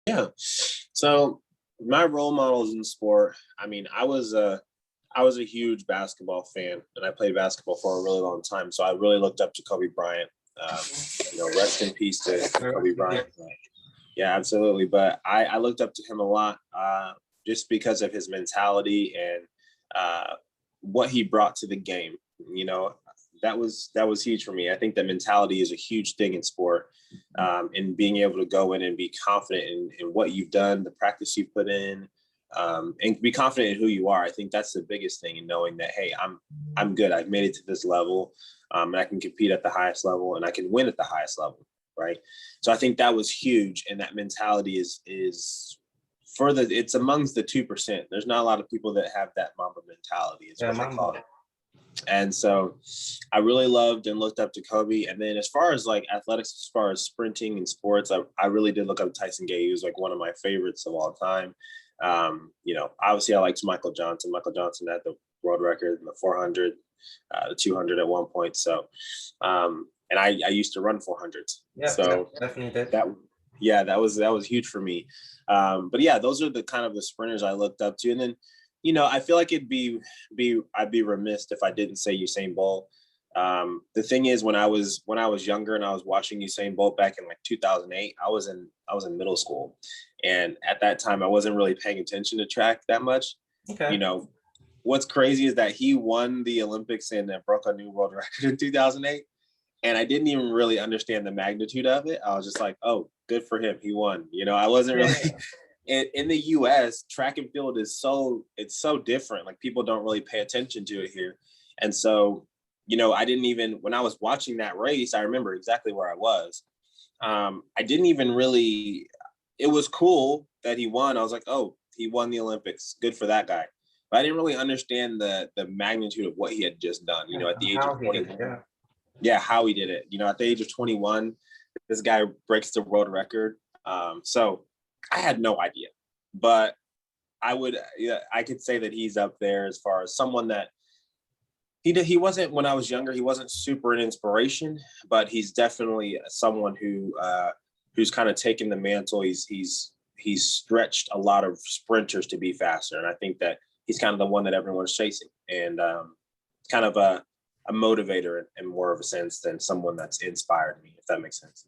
Yeah. So my role models in sport, I mean, I was a huge basketball fan, and I played basketball for a really long time. So I really looked up to Kobe Bryant. Um, Rest in peace to Kobe Bryant. Yeah, absolutely. But I looked up to him a lot, just because of his mentality and what he brought to the game. You know, that was huge for me. I think that mentality is a huge thing in sport, and being able to go in and be confident in what you've done, the practice you put in, and be confident in who you are. I think that's the biggest thing, in knowing that, hey, I'm good. I've made it to this level, and I can compete at the highest level, and I can win at the highest level. Right. So I think that was huge, and that mentality is it's amongst the 2%. There's not a lot of people that have that Mamba mentality, is Yeah, what they call Mamba. it. And so I really loved and looked up to Kobe. And then as far as like athletics, as far as sprinting and sports, I really did look up to Tyson Gay. He was like one of my favorites of all time. Obviously I liked Michael Johnson. Michael Johnson had the world record in the 400, the 200 at one point. So, and I used to run 400s. Yeah, So definitely did. yeah, that was huge for me. But yeah, those are the kind of the sprinters I looked up to. And then, I feel like I'd be remiss if I didn't say Usain Bolt. The thing is, when I was younger and I was watching Usain Bolt back in like 2008, I was in middle school, and at that time I wasn't really paying attention to track that much. You Okay. know, what's crazy is that he won the Olympics and broke a new world record in 2008, and I didn't even really understand the magnitude of it. I was just like, oh, good for him, he won. I wasn't really Yeah. in the US, track and field it's so different. Like, people don't really pay attention to it here. And so, I didn't even, when I was watching that race, I remember exactly where I was. I didn't even really, it was cool that he won. I was like, oh, he won the Olympics. Good for that guy. But I didn't really understand the magnitude of what he had just done, Yeah. at the age of How he did it. 21. Yeah. Yeah, how he did it. At the age of 21, this guy breaks the world record. So I had no idea, but I could say that he's up there as far as someone that he wasn't, when I was younger, he wasn't super an inspiration, but he's definitely someone who's kind of taken the mantle. He's stretched a lot of sprinters to be faster, and I think that he's kind of the one that everyone's chasing, and kind of a motivator in more of a sense than someone that's inspired me, if that makes sense.